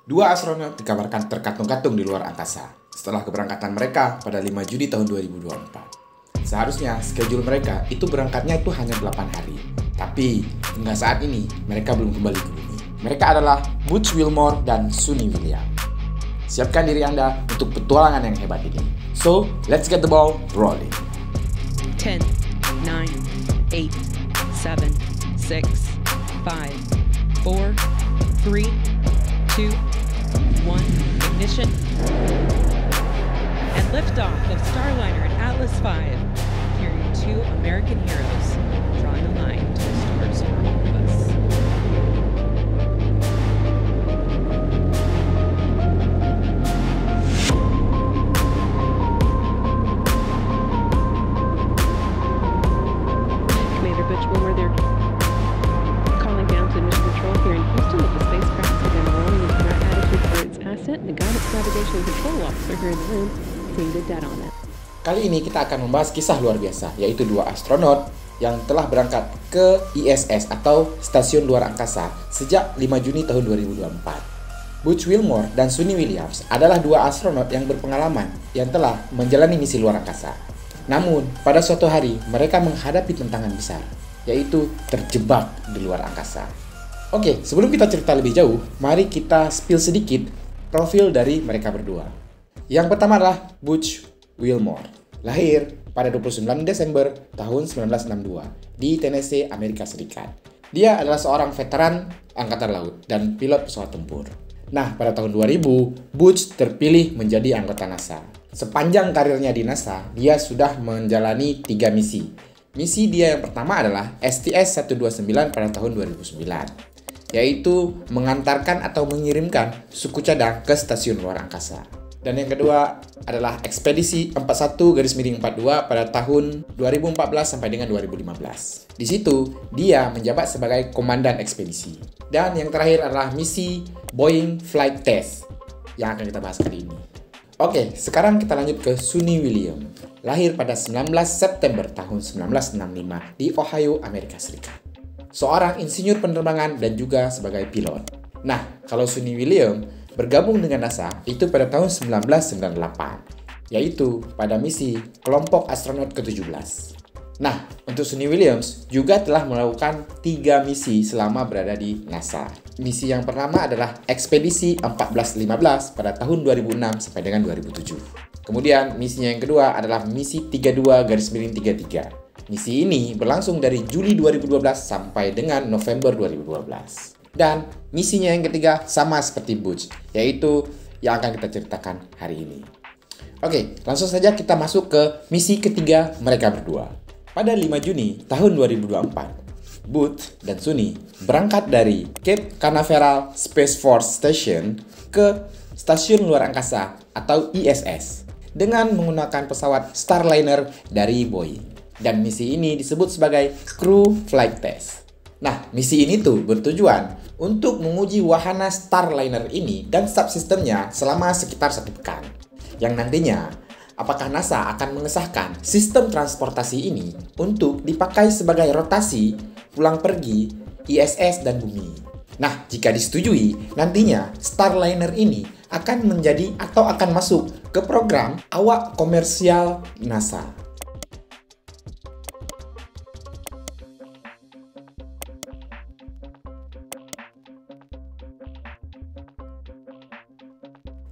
Dua astronot dikabarkan terkatung-katung di luar angkasa setelah keberangkatan mereka pada 5 Juni tahun 2024. Seharusnya schedule mereka itu berangkatnya itu hanya 8 hari. Tapi hingga saat ini mereka belum kembali ke bumi. Mereka adalah Butch Wilmore dan Suni Williams. Siapkan diri Anda untuk petualangan yang hebat ini. So, let's get the ball rolling. 10, 9, 8, 7, 6, 5, 4, 3, 2, 1, ignition, and liftoff of Starliner and Atlas V, carrying 2 American heroes, drawing a line to the stars for all of us. Commander Butch Wilmore, they're calling down to mission control here in Houston that the spacecraft has been rolling into our attitude for its ascent, and the guidance navigation control officer here in the room seemed dead on it. Kali ini kita akan membahas kisah luar biasa, yaitu dua astronot yang telah berangkat ke ISS atau Stasiun Luar Angkasa sejak 5 Juni tahun 2024. Butch Wilmore dan Suni Williams adalah dua astronot yang berpengalaman yang telah menjalani misi luar angkasa. Namun, pada suatu hari mereka menghadapi tantangan besar, yaitu terjebak di luar angkasa. Oke, sebelum kita cerita lebih jauh, mari kita spill sedikit profil dari mereka berdua. Yang pertama adalah Butch Wilmore, lahir pada 29 Desember tahun 1962 di Tennessee, Amerika Serikat. Dia adalah seorang veteran Angkatan Laut dan pilot pesawat tempur. Nah, pada tahun 2000, Butch terpilih menjadi anggota NASA. Sepanjang karirnya di NASA, dia sudah menjalani 3 misi. Misi dia yang pertama adalah STS-129 pada tahun 2009, yaitu mengantarkan atau mengirimkan suku cadang ke stasiun luar angkasa. Dan yang kedua adalah ekspedisi 41-42 pada tahun 2014 sampai dengan 2015. Di situ, dia menjabat sebagai komandan ekspedisi. Dan yang terakhir adalah misi Boeing Flight Test yang akan kita bahas kali ini. Oke, sekarang kita lanjut ke Suni Williams. Lahir pada 19 September tahun 1965 di Ohio, Amerika Serikat. Seorang insinyur penerbangan dan juga sebagai pilot. Nah, kalau Suni Williams bergabung dengan NASA itu pada tahun 1998, yaitu pada misi kelompok astronot ke-17. Nah, untuk Suni Williams juga telah melakukan 3 misi selama berada di NASA. Misi yang pertama adalah ekspedisi 1415 pada tahun 2006 sampai dengan 2007. Kemudian misinya yang kedua adalah misi 32-33. Misi ini berlangsung dari Juli 2012 sampai dengan November 2012. Dan misinya yang ketiga sama seperti Butch, yaitu yang akan kita ceritakan hari ini. Oke, langsung saja kita masuk ke misi ketiga mereka berdua. Pada 5 Juni tahun 2024, Butch dan Suni berangkat dari Cape Canaveral Space Force Station ke Stasiun Luar Angkasa atau ISS dengan menggunakan pesawat Starliner dari Boeing. Dan misi ini disebut sebagai Crew Flight Test. Nah, misi ini tuh bertujuan untuk menguji wahana Starliner ini dan subsistemnya selama sekitar 1 pekan. Yang nantinya, apakah NASA akan mengesahkan sistem transportasi ini untuk dipakai sebagai rotasi pulang pergi ISS dan bumi. Nah, jika disetujui, nantinya Starliner ini akan menjadi atau akan masuk ke program awak komersial NASA.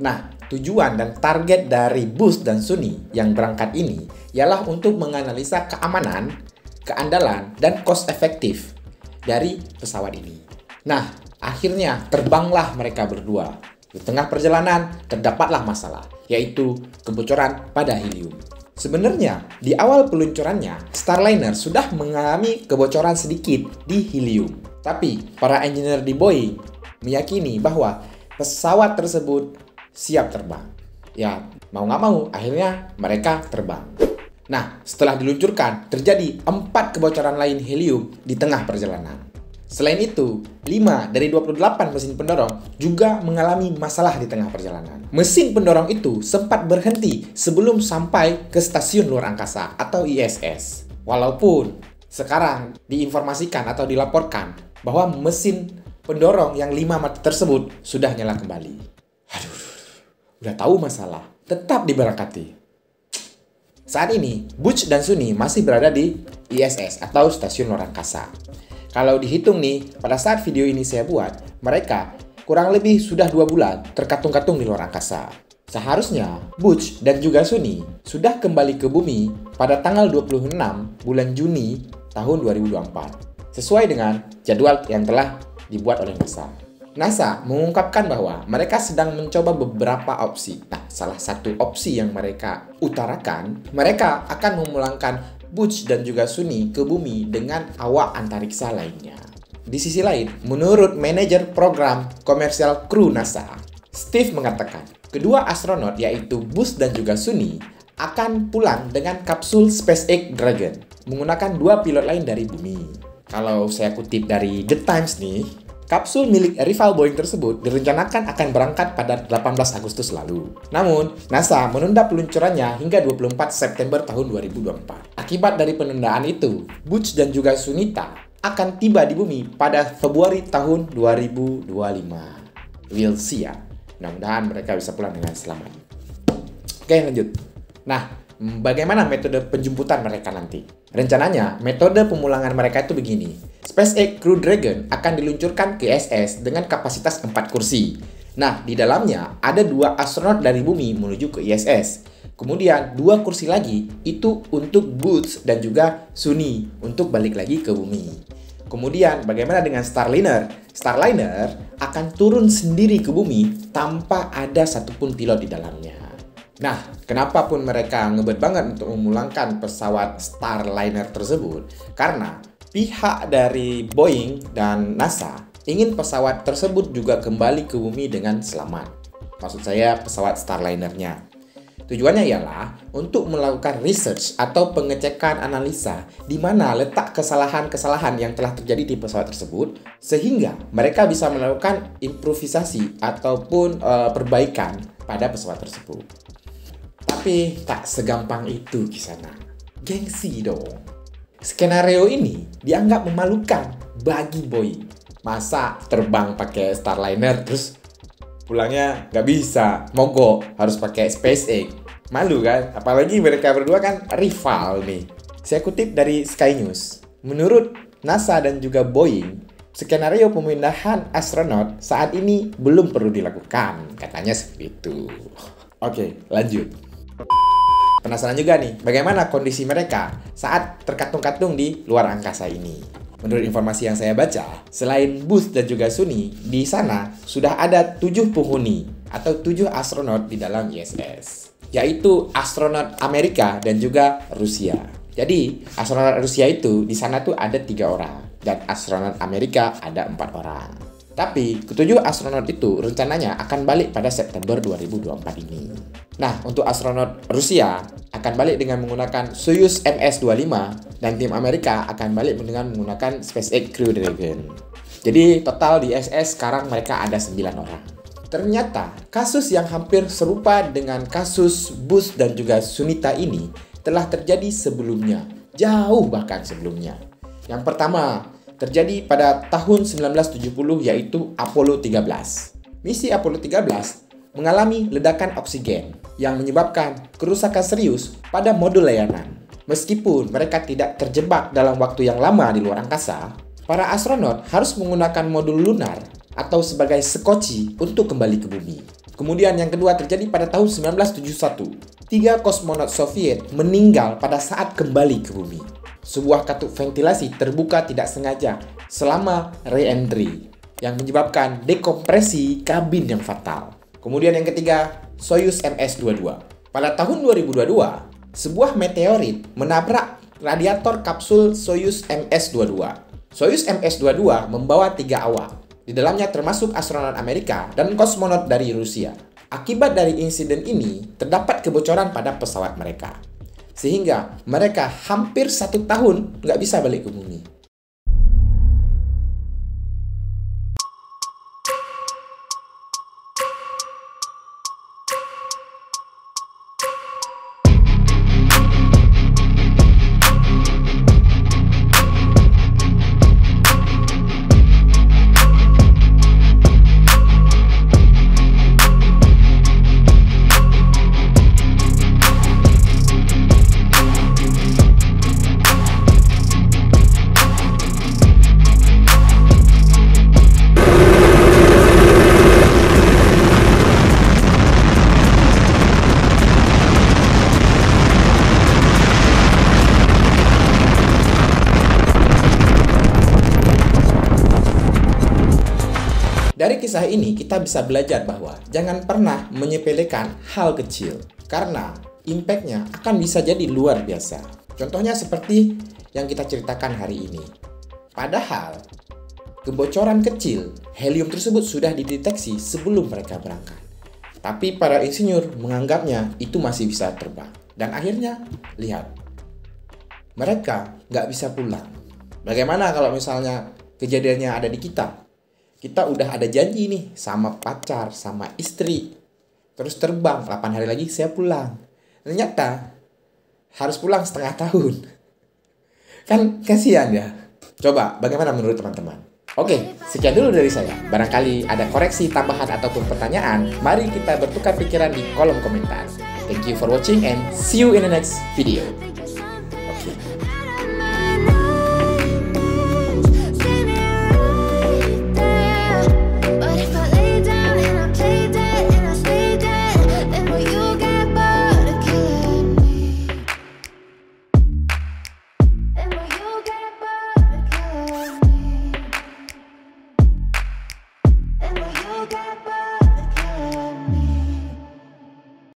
Nah, tujuan dan target dari Butch dan Suni yang berangkat ini ialah untuk menganalisa keamanan, keandalan, dan cost efektif dari pesawat ini. Nah, akhirnya terbanglah mereka berdua. Di tengah perjalanan terdapatlah masalah, yaitu kebocoran pada helium. Sebenarnya, di awal peluncurannya, Starliner sudah mengalami kebocoran sedikit di helium. Tapi, para engineer di Boeing meyakini bahwa pesawat tersebut siap terbang. Ya, mau nggak mau, akhirnya mereka terbang. Nah, setelah diluncurkan, terjadi 4 kebocoran lain helium di tengah perjalanan. Selain itu, 5 dari 28 mesin pendorong juga mengalami masalah di tengah perjalanan. Mesin pendorong itu sempat berhenti sebelum sampai ke Stasiun Luar Angkasa atau ISS. Walaupun sekarang diinformasikan atau dilaporkan bahwa mesin pendorong yang 5 mati tersebut sudah nyala kembali. Aduh, udah tahu masalah, tetap diberangkati. Saat ini, Butch dan Sunny masih berada di ISS atau Stasiun Luar Angkasa. Kalau dihitung nih, pada saat video ini saya buat, mereka kurang lebih sudah 2 bulan terkatung-katung di luar angkasa. Seharusnya, Butch dan juga Sunny sudah kembali ke bumi pada tanggal 26 bulan Juni tahun 2024, sesuai dengan jadwal yang telah dibuat oleh NASA. NASA mengungkapkan bahwa mereka sedang mencoba beberapa opsi. Nah, salah satu opsi yang mereka utarakan, mereka akan memulangkan Butch dan juga Sunny ke bumi dengan awak antariksa lainnya. Di sisi lain, menurut manajer program komersial kru NASA, Steve mengatakan, kedua astronot yaitu Butch dan juga Sunny akan pulang dengan kapsul SpaceX Dragon menggunakan 2 pilot lain dari bumi. Kalau saya kutip dari The Times nih, kapsul milik rival Boeing tersebut direncanakan akan berangkat pada 18 Agustus lalu. Namun, NASA menunda peluncurannya hingga 24 September tahun 2024. Akibat dari penundaan itu, Butch dan juga Sunita akan tiba di bumi pada Februari tahun 2025. We'll see ya. Mudah-mudahan mereka bisa pulang dengan selamat. Oke, lanjut. Nah, bagaimana metode penjemputan mereka nanti? Rencananya, metode pemulangan mereka itu begini. SpaceX Crew Dragon akan diluncurkan ke ISS dengan kapasitas 4 kursi. Nah, di dalamnya ada 2 astronot dari bumi menuju ke ISS. Kemudian 2 kursi lagi itu untuk Butch dan juga Sunny untuk balik lagi ke bumi. Kemudian bagaimana dengan Starliner? Starliner akan turun sendiri ke bumi tanpa ada satupun pilot di dalamnya. Nah, kenapa pun mereka ngebet banget untuk memulangkan pesawat Starliner tersebut? Karena pihak dari Boeing dan NASA ingin pesawat tersebut juga kembali ke bumi dengan selamat. Maksud saya pesawat Starlinernya. Tujuannya ialah untuk melakukan research atau pengecekan analisa di mana letak kesalahan-kesalahan yang telah terjadi di pesawat tersebut sehingga mereka bisa melakukan improvisasi ataupun perbaikan pada pesawat tersebut. Tapi tak segampang itu di sana. Gengsi dong. Skenario ini dianggap memalukan bagi Boeing. Masa terbang pakai Starliner terus pulangnya nggak bisa, mogok, harus pakai SpaceX. Malu kan? Apalagi mereka berdua kan rival nih. Saya kutip dari Sky News. Menurut NASA dan juga Boeing, skenario pemindahan astronot saat ini belum perlu dilakukan. Katanya seperti itu. Oke, lanjut. Penasaran juga nih, bagaimana kondisi mereka saat terkatung-katung di luar angkasa ini? Menurut informasi yang saya baca, selain Butch dan juga Sunny, di sana sudah ada 7 penghuni atau 7 astronot di dalam ISS, yaitu astronot Amerika dan juga Rusia. Jadi, astronot Rusia itu di sana tuh ada 3 orang dan astronot Amerika ada 4 orang. Tapi, ke-7 astronot itu rencananya akan balik pada September 2024 ini. Nah, untuk astronot Rusia akan balik dengan menggunakan Soyuz MS-25 dan tim Amerika akan balik dengan menggunakan SpaceX Crew Dragon. Jadi, total di ISS sekarang mereka ada 9 orang. Ternyata, kasus yang hampir serupa dengan kasus Butch dan juga Sunita ini telah terjadi sebelumnya, jauh bahkan sebelumnya. Yang pertama, terjadi pada tahun 1970 yaitu Apollo 13. Misi Apollo 13 mengalami ledakan oksigen yang menyebabkan kerusakan serius pada modul layanan. Meskipun mereka tidak terjebak dalam waktu yang lama di luar angkasa, para astronot harus menggunakan modul lunar atau sebagai sekoci untuk kembali ke bumi. Kemudian yang kedua terjadi pada tahun 1971. 3 kosmonot Soviet meninggal pada saat kembali ke bumi. Sebuah katup ventilasi terbuka tidak sengaja selama re-entry yang menyebabkan dekompresi kabin yang fatal. Kemudian yang ketiga, Soyuz MS-22. Pada tahun 2022, sebuah meteorit menabrak radiator kapsul Soyuz MS-22. Soyuz MS-22 membawa 3 awak. Di dalamnya termasuk astronot Amerika dan kosmonot dari Rusia. Akibat dari insiden ini, terdapat kebocoran pada pesawat mereka. Sehingga mereka hampir 1 tahun nggak bisa balik ke bumi. Dari kisah ini kita bisa belajar bahwa jangan pernah menyepelekan hal kecil, karena impact-nya akan bisa jadi luar biasa. Contohnya seperti yang kita ceritakan hari ini. Padahal kebocoran kecil helium tersebut sudah dideteksi sebelum mereka berangkat. Tapi para insinyur menganggapnya itu masih bisa terbang. Dan akhirnya, lihat, mereka nggak bisa pulang. Bagaimana kalau misalnya kejadiannya ada di kita? Kita udah ada janji nih sama pacar, sama istri. Terus terbang, 8 hari lagi saya pulang. Ternyata harus pulang setengah tahun. Kan kasihan ya. Coba, bagaimana menurut teman-teman? Oke, sekian dulu dari saya. Barangkali ada koreksi, tambahan, ataupun pertanyaan, mari kita bertukar pikiran di kolom komentar. Thank you for watching and see you in the next video.